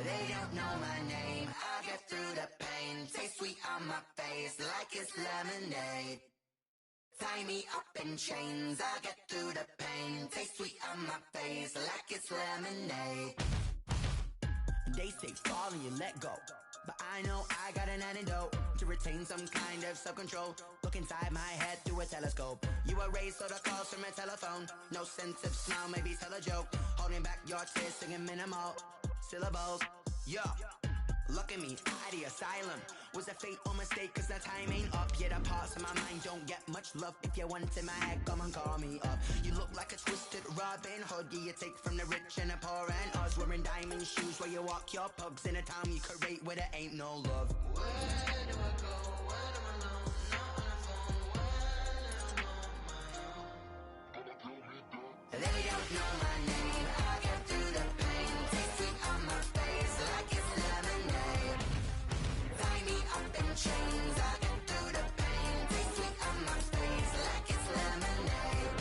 They don't know my name, I get through the pain. Taste sweet on my face like it's lemonade. Tie me up in chains, I get through the pain. Taste sweet on my face like it's lemonade. They say fall and you let go, but I know I got an antidote to retain some kind of self-control. Look inside my head through a telescope. You erase all the calls from a telephone. No sense of smile, maybe tell a joke. Holding back your tears, singing minimal syllables. Yeah, look at me, out the asylum. Was a fate or mistake, cause the time ain't up. Yet the parts of my mind don't get much love. If you want in my head, come and call me up. You look like a twisted Robin Hood. Yeah, you take from the rich and the poor and us. Wearing diamond shoes where you walk your pugs in a town you create where there ain't no love. Where do I go? When am I alone? Not on the phone. When I'm on my own. They don't know my name. I get through the pain. Taste sweet on my face like it's lemonade. Tie me up in chains. I get through the pain. Taste sweet on my face like it's lemonade.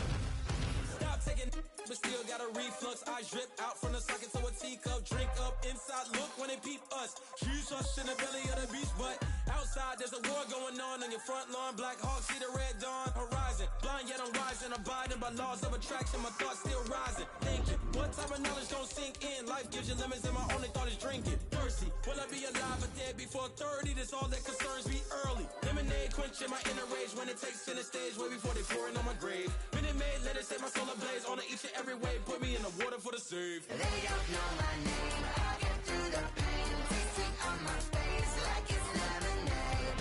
Stop taking, but still got a reflux. I drip out from the socket to a teacup. Drink up inside. Look when they peep us. Choose us in the belly of the beast, but outside there's a war going on your front lawn. Black Hawk see the red dawn horizon. Blind yet I'm rising. and abiding by laws of attraction. My thoughts still rising, thinking, what type of knowledge don't sink in? Life gives you lemons and my only thought is drinking. Thirsty, will I be alive or dead before 30? That's all that concerns me early. Lemonade quenching my inner rage when it takes center stage way before they pouring on my grave. Minute Maid, let it set my soul ablaze on each and every way. Put me in the water for the save. They don't know my name, I get through the pain. Taste sweet on my face like it's lemonade.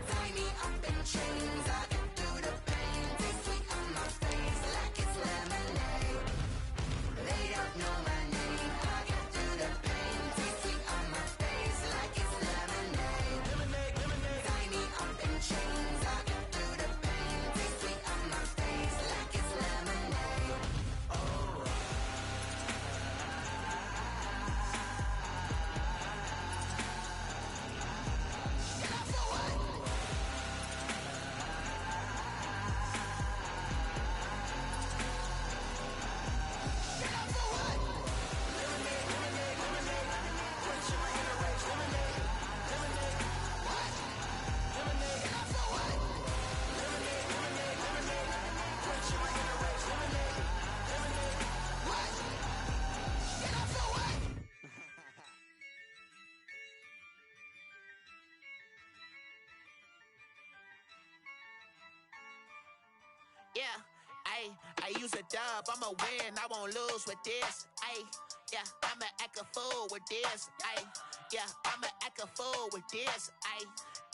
Tie me up in chains, I get through the pain. Taste sweet on my face like it's lemonade. They don't know my name, I get through the pain. Taste sweet on my face like it's lemonade. Lemonade, lemonade. Tie me up in chains, I get through the pain. Taste sweet on my face like it's lemonade. Yeah, I use a dub, I'ma win, I won't lose with this. Yeah, I'ma act a fool with this. Yeah, I'ma act a fool with this.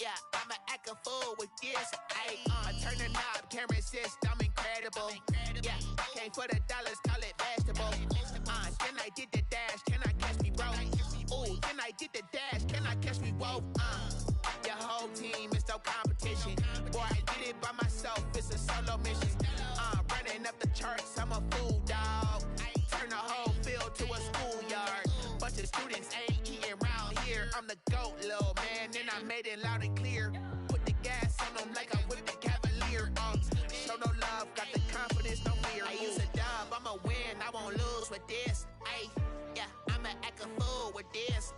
Yeah, I'ma act a fool with this. Turn the knob, can't resist, I'm incredible. Yeah, came for the dollars, call it vegetable. Then I did the dash, can I catch me, bro? Ooh, then I did the dash, can I catch me, whoa? Your whole team is no competition. Boy, I did it by myself, it's a solo mission. Running up the charts, I'm a fool, dog. Turn the whole field to a schoolyard. Bunch of students ain't eating round here. I'm the GOAT, little man, and I made it loud and clear. Put the gas on them like I whipped the Cavalier. Show no love, got the confidence, no fear. I use a dub, I'ma win, I won't lose with this. Yeah, I'ma act a fool with this.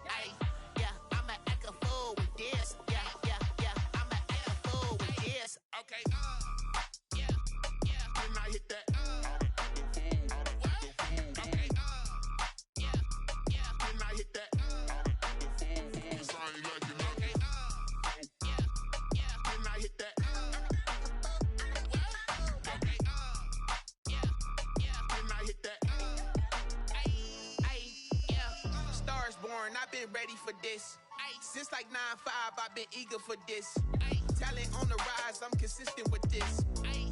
Yeah, I'ma act a fool with this. Yeah, I'ma act a fool with this. Okay, Then I hit that. Okay, Then I hit that. Cause I ain't like it. Okay, Then I hit that. Okay, Then I hit that. Yeah. Stars born, I've been ready for this. Since like 9-5, I've been eager for this. Talent on the rise, I'm consistent with this.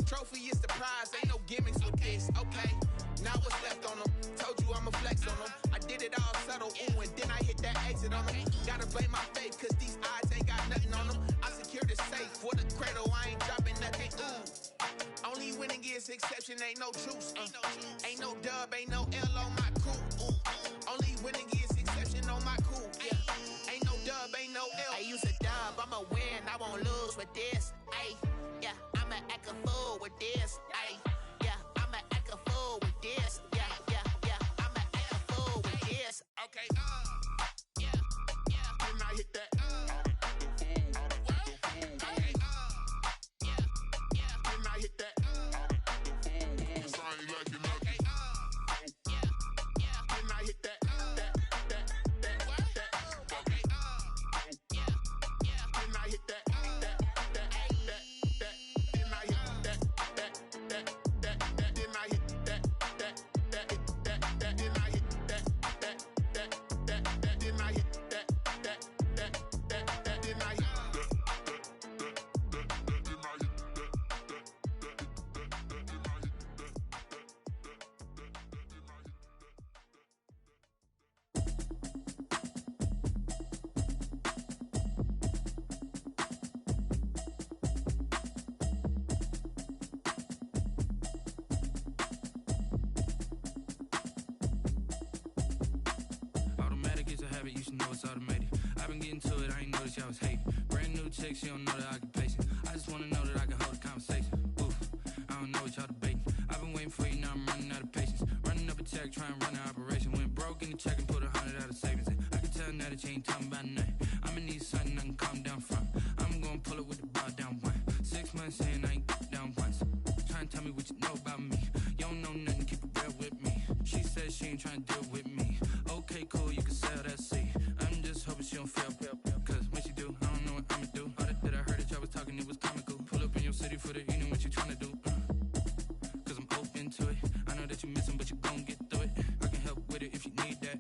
Trophy is the prize, ain't no gimmicks with this. Okay, now what's left on them? Told you I'ma flex on them. I did it all subtle, ooh, and then I hit that exit on them. Gotta blame my faith, cause these odds ain't got nothing on them. I secure the safe for the cradle, I ain't dropping nothing, ooh. Only winning is exception, ain't no truce. Ain't no dub, ain't no L on my crew. Only winning is exception on my crew. Yeah, ain't no dub, ain't no L. I use a dub, I'ma win, I won't lose with this. Yeah, I'ma act a fool with this. Yeah, I'ma act a fool with this. Yeah, I'ma act a fool with this. Okay, Then I hit that. Okay, Then I hit that. Cause I ain't like it. Okay, Then I hit that. Okay, Then I hit that. You should know it's automated. I've been getting to it, I ain't noticed y'all was hating. Brand new chick, she don't know the occupation. I just wanna know that I can hold a conversation. Oof, I don't know what y'all debating. I've been waiting for you, now I'm running out of patience. Running up a check, trying to run an operation. Went broke in the check and put 100 out of savings in. I can tell now that you ain't talking about nothing. I'ma need something I can calm down from. I'm gonna pull it with the bar down one. 6 months in, I ain't down once. Trying to tell me what you ain't trying to deal with me. Okay, cool, you can sell that seat. I'm just hoping she don't fail. Cause when she do, I don't know what I'ma do. All that I heard that y'all was talking, it was comical. Pull up in your city for the evening, what you tryna do? Cause I'm open to it. I know that you missing, but you gon' get through it. I can help with it if you need that.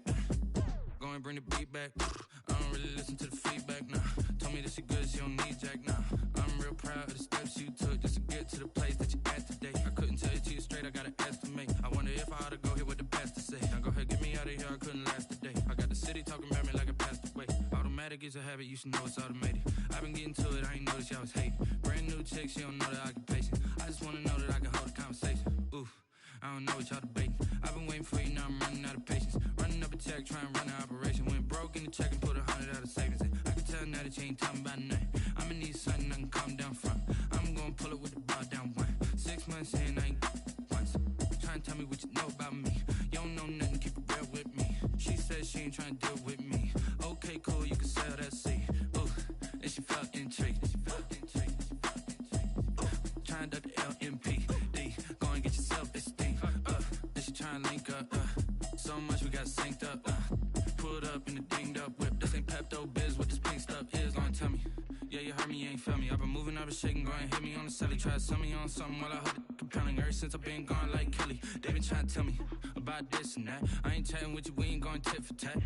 Go and bring the beat back. I don't really listen to the feedback, nah. Told me that she good, she don't need Jack, nah. I'm real proud of the steps you took just to get to the place that you at today. I couldn't tell it to you straight, I gotta estimate. I wonder if I ought to go here with the best to say. Now go ahead, get me out of here, I couldn't last a day. I got the city talking about me like I passed away. Automatic is a habit, you should know it's automated. I've been getting to it, I ain't noticed y'all was hating. Brand new chick, she don't know the occupation. I just wanna know that I can hold a conversation. Oof, I don't know what y'all debating. I've been waiting for you, now I'm running out of patience. Running up a check, trying to run an operation. Went broke in the check and put 100 out of savings in. I can tell now that you ain't talking about nothing. I'ma need something I can calm down from. I'm gonna pull it with the bar down one. 6 months in, I ain't once. Trying to tell me what you know about me. You don't know nothing, keep it real with me. She said she ain't trying to deal with me. Okay, cool, you can sell that seat. Ooh, and she felt intrigued. Trying to duck the LMPD. Go and get your self-esteem. Then she trying to link up. So much we got synced up. Pulled up in the dinged up whip. This ain't Pepto-Biz, what this pink stuff is. Long tell me. Yeah, you heard me, you ain't felt me. I've been moving, I've been shaking, go and hit me on the celly. Try to sell me on something while I hold it compelling. Ever since I've been gone like Kelly, they been trying to tell me about this and that. I ain't chatting with you, we ain't going tit for tat.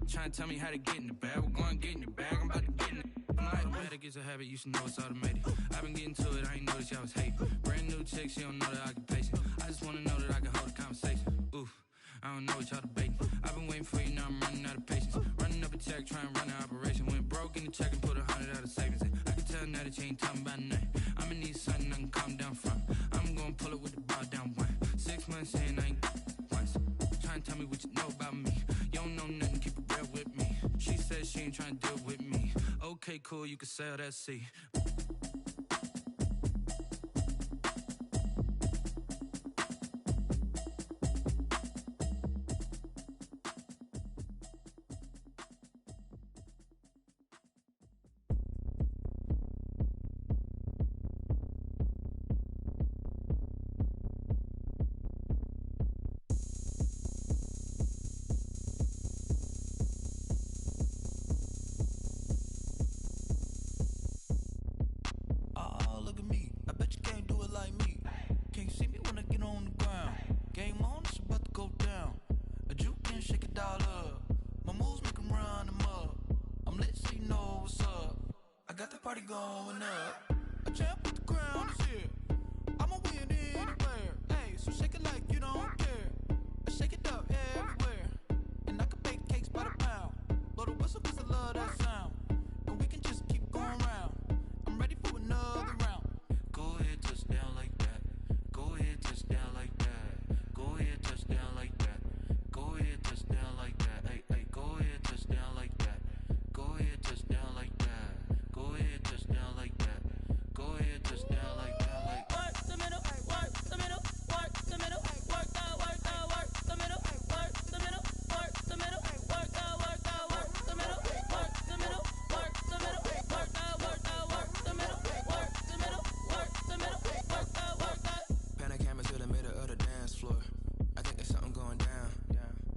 Trying to tell me how to get in the bag. We're going to get in the bag, I'm about to get in it. Automatic is a habit, you should know it's automated. I've been getting to it, I ain't noticed y'all was hating. Brand new chick, she don't know the occupation. I just wanna know that I can hold a conversation. Oof, I don't know what y'all debating. I've been waiting for you, now I'm running out of patience. Running up a check, trying to run an operation. Went broke in the check and put 100 out of savings in. I can tell now that you ain't talking about nothing. I'ma need something I can calm down from. I'm gonna pull it with the bar down one. 6 months in, I ain't once. Trying to tell me what you know about me. You don't know nothing, keep it real with me. She said she ain't trying to deal with me. Okay, cool, you can sell that seat. Going up, a champ with the crown is here. I'ma win anywhere. Hey, so shake it like you don't care. I shake it up everywhere. And I can bake cakes by the pound. Blow the whistle cause I love that sound. And we can just keep going round. I'm ready for another round. Go ahead, touch down like that. Go ahead, touch down like that. Go ahead, touch down like that. Go ahead, touch down like that. Hey, hey, go ahead, touch down like that. Go ahead, touch down like that. Go ahead, touch down like that. Go ahead, touch down like that. Like work the middle, work the middle, work the middle, work the middle, work the middle, work the middle, work the middle, work the middle, work the middle, work the middle, work the middle, work the middle, work the. Pan a camera to the middle of the dance floor. I think there's something going down.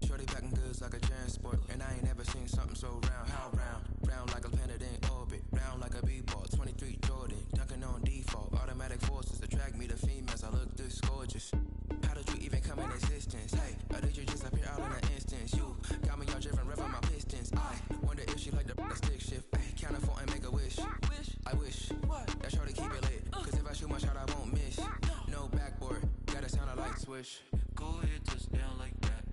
Shorty packing goods like a transport, and I ain't never seen something so round. How round? Round like a planet in orbit, round like a b-ball. 23 Jordan, dunking on default. Automatic forces attract me to females. I look this gorgeous. How did you even come in existence? Hey, or did you just appear out in an instance? You got me all driven, revving my pistons. I wonder if she like the stick shift. Ay, count a four and make a wish. I wish that shorty keep it lit. Cause if I shoot my shot, I won't miss. No backboard, gotta sound a light switch. Go ahead, touch down like that.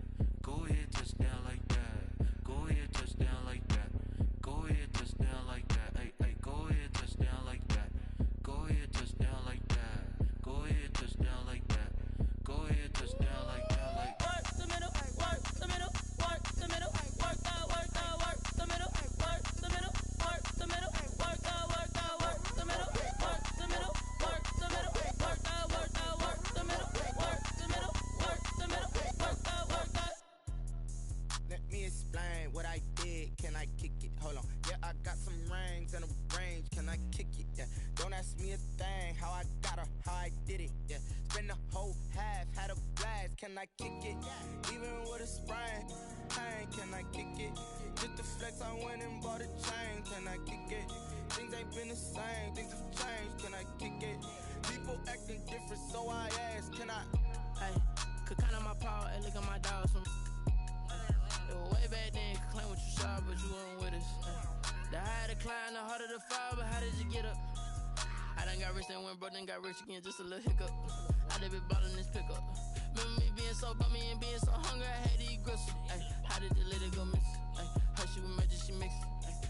Go ahead, touch down like that. Go ahead, touch down like that. Go ahead, touch down like that. Hey, hey, go ahead, touch down like that. Go ahead, touch down like that. Go ahead, touch down like that. Go ahead, touch down like that. Like work the middle, work the middle, work the middle, work the middle, work the middle, work the middle, work the middle, work the middle, work the middle, work the middle, work the middle, work the middle, work the middle, work the. Let me explain what I did. Can I kick it? Hold on. Yeah, I got some rings and a range. Can I kick it? Yeah. Don't ask me a thing. How I got her, how I did it. Yeah. Spend the whole half, had a blast. can I kick it? Even with a sprain, pain, can I kick it? Just the flex, I went and bought a chain, can I kick it? Things ain't been the same, things have changed, can I kick it? People acting different, so I ask, can I? Hey, could count on my power and look at my dogs from. It was way back then, could claim what you saw, but you weren't with us. The higher the climb, the harder the fall, but how did you get up? I done got rich, then went broke, then got rich again, just a little hiccup. I done been bought in this pickup. Remember me being so bummy and being so hungry, I had to eat gristle. Ay, how did you let it go miss? Ay, her she was magic, she mixed.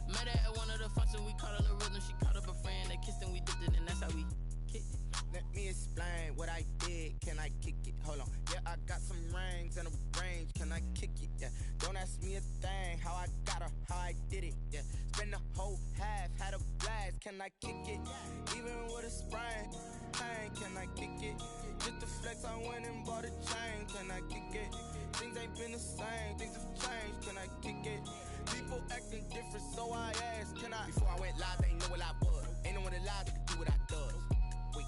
Met her at one of the functions, we caught her the rhythm, she caught up a friend, they kissed and we dipped it, and that's how we kicked it. Let me explain what I did, can I kick it? Hold on, yeah, I got some rings and a range, can I kick it? Yeah, don't ask me a thing, how I got her, how I did it, yeah. Spend the whole half, had a blast, can I kick it? Even with a sprain, pain, can I kick it? Just the flex, I went and bought a chain, can I kick it? Things ain't been the same, things have changed, can I kick it? People acting different, so I asked, can I? Before I went live, they ain't know what I was. Ain't no one alive that could do what I does. Wait,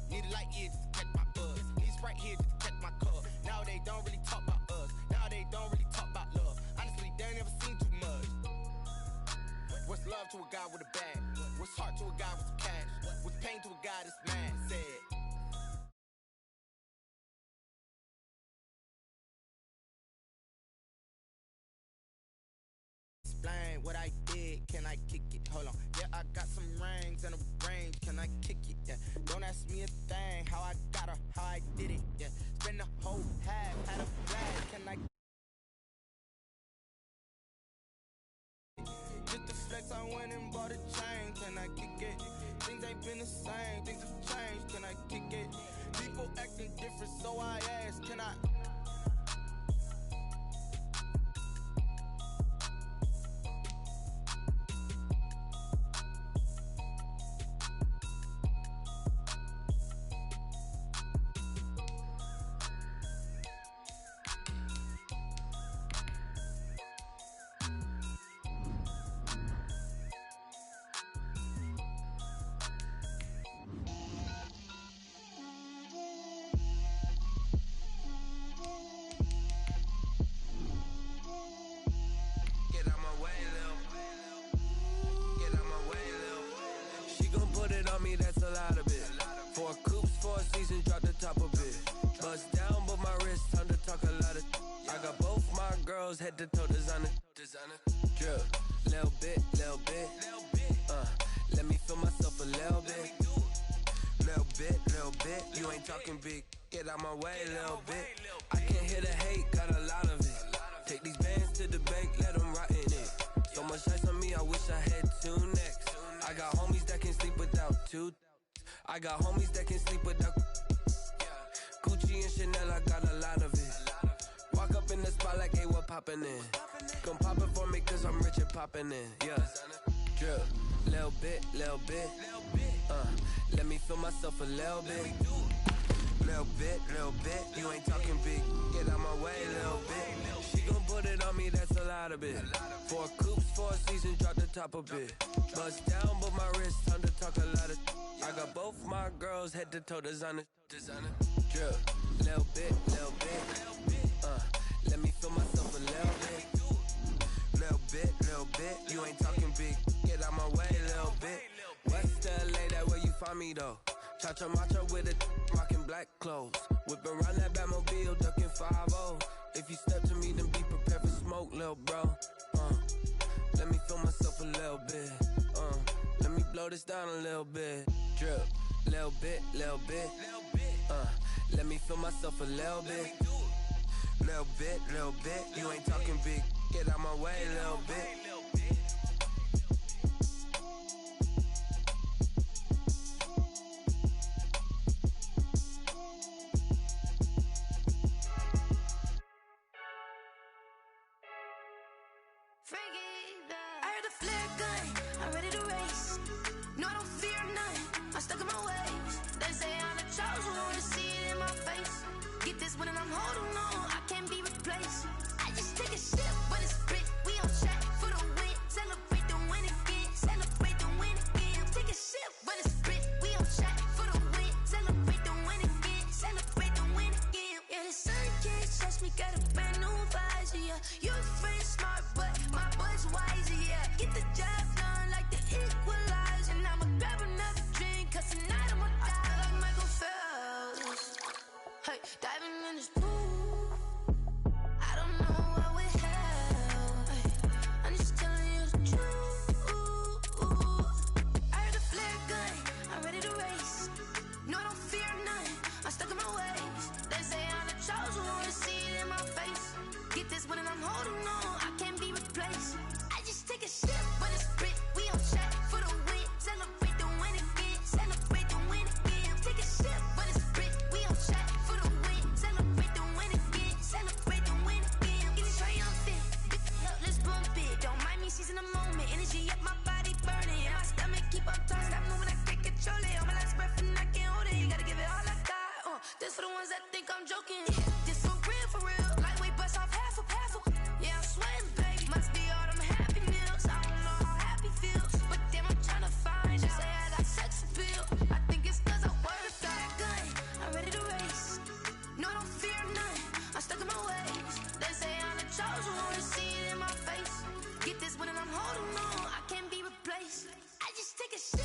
need a light here just to catch my buzz. Need Sprite here just to catch my cup. Now they don't really talk about us. Now they don't really talk about love. Honestly, they ain't never seen too much. What's love to a guy with a bag? What's heart to a guy with some cash? What's pain to a guy that's mad? Said. Explain what I did, can I kick it? Hold on, yeah, I got some rings and a range, can I kick it? Yeah, don't ask me a thing, how I got her, how I did it? Yeah, spend the whole half, had a blast, can I? Just the flex, I went and bought a chain, can I kick it? Things ain't been the same, things have changed, can I kick it? People acting different, so I ask, can I? That's a lot of it. 4 coops, 4 seasons, drop the top of it. Bust down, but my wrist, time to talk a lot of. I got both my girls head to toe designer. Drip, little bit. Let me feel myself a little bit. Little bit. You ain't talking big. Get out my way, little bit. I can't hear the hate, got a lot of it. Take these bands to the bank, let them rot in it. So much ice on me, I wish I had 2 necks. I got homies that can sleep without 2. I got homies that can sleep without Gucci and Chanel, I got a lot of it. Walk up in the spot like, hey, what poppin' in? Come pop it for me, cause I'm rich and poppin' in, yeah. Drip, little bit. Let me feel myself a little bit. Little bit. You ain't talking big. Get out my way, little bit. She gon' put it on me, that's a lot of it. 4 coops, 4 seasons, drop the top of it. Bust down, but my wrist, time to talk a lot of. I got both my girls head to toe designer. Drip, little bit. Let me feel myself a little bit. Little bit. You ain't talking big. Get out my way, little bit. West LA, that where you find me though. Cha-cha matcha with it, rockin' black clothes. Whippin' around that Batmobile, duckin' 5-0. If you step to me, then be prepared for smoke, lil' bro. Let me feel myself a little bit. Let me blow this down a little bit. Drip, little bit. Let me feel myself a little bit. Little bit. You ain't talking big. Get out my way, little bit. I heard the flare gun, I'm ready to race. No, I don't fear none, I'm stuck in my ways. They say I'm the chosen one, to see it in my face. Get this one and I'm holding on, I can't be replaced. I just take a sip, but it's split, we on track for the win. Celebrate the win again, celebrate the win again. Take a sip, but it's split, we on track for the win. Celebrate the win again, celebrate the win again. Yeah, this You friend smart, but my boy's wiser, yeah. Get the job done like the equalizer. And I'ma grab another drink, cause tonight I'ma die like Michael Phelps. Hey, diving in this pool, I don't know what we have. Hey, I'm just telling you the truth. I heard the flare gun, I'm ready to race. No, I don't fear none, I'm stuck in my ways. They say I'm the chosen one, see it in my face. Get this one and I'm holding on, I can't be replaced. I just take a sip, but it's Brit, we on track for the win. Celebrate the win again, celebrate the win again. Take a sip, but it's Brit, we on track for the win. Celebrate the win again, celebrate the win again. Get it triumphant, look, let's bump it. Don't mind me seizing the moment, energy up my body burning. And my stomach keep on turning, stop moving, I can't control it. On my last breath and I can't hold it, you gotta give it all I got. This for the ones that think I'm joking. This for real, lightweight bust off half a. Yeah, I'm sweating, baby, must be all them happy meals. I don't know how happy feels, but damn, I'm tryna find out. Say I got sex appeal, I think it's cause I worked out. Gun, I'm ready to race. No, I don't fear none, I'm stuck in my ways. They say I'm the chosen one, see it in my face. Get this one and I'm holding on, I can't be replaced. I just take a sip.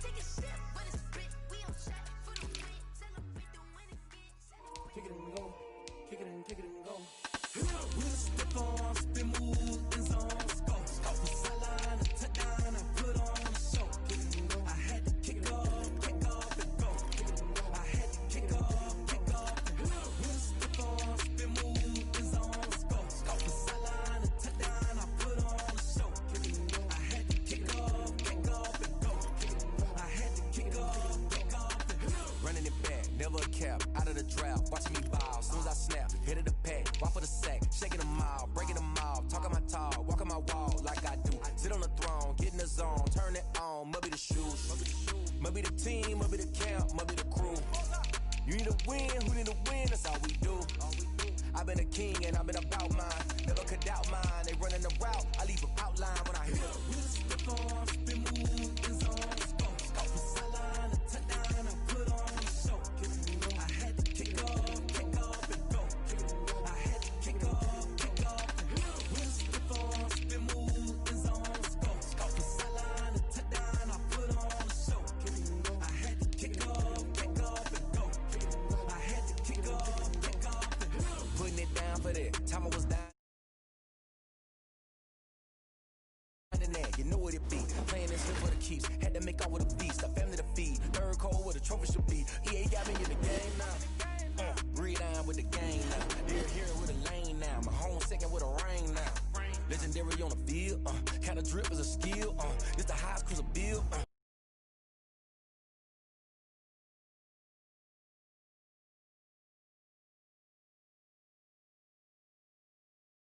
Take a sip, but it's Brit, we on track for the win. Celebrate the win again. Kick it and go, kick it and go. With a step on, spin move, and zones, go. From sideline to touchdown, I put on a show. I had to kick off, and go. I had to kick off, and go. With a step on, spin move, and zones, go. From sideline to touchdown, I put on a show. I had to kick off, and go. I had to kick off, and go. Running it back, never a cap, out of the drought. Watch me ball, soon as I snap, hit of the pack, walk for the sack, shaking them all, breaking them all, talking my talk, walking my wall like I do. Sit on the throne, get in the zone, turn it on, must be the shoes, must be the team, must be the camp, must be the crew. You need to win, who need to win, that's all we do. I've been a king and I've been about mine, never could doubt mine, they running the route, I leave them outline when I hit them. With a step on, spin move, and zones, go. From sideline to touchdown, I put on a show. I had to kick off, and go. I had to kick off, and go. With a step on, spin move, and zones, go. From sideline to touchdown, I put on a show. I had to kick off, and go. I had to kick off, and go. Putting it down for that, time I was down. You know what it be, playing this here for the keeps. Had to make out with a beast, a family to feed. Third cold where the trophy should be. EA got me in the game now. Read on with the game now. Here with a lane now. My home second with a rain now. Legendary on the field. Kind of drip is a skill. It's the highest cruiser bill.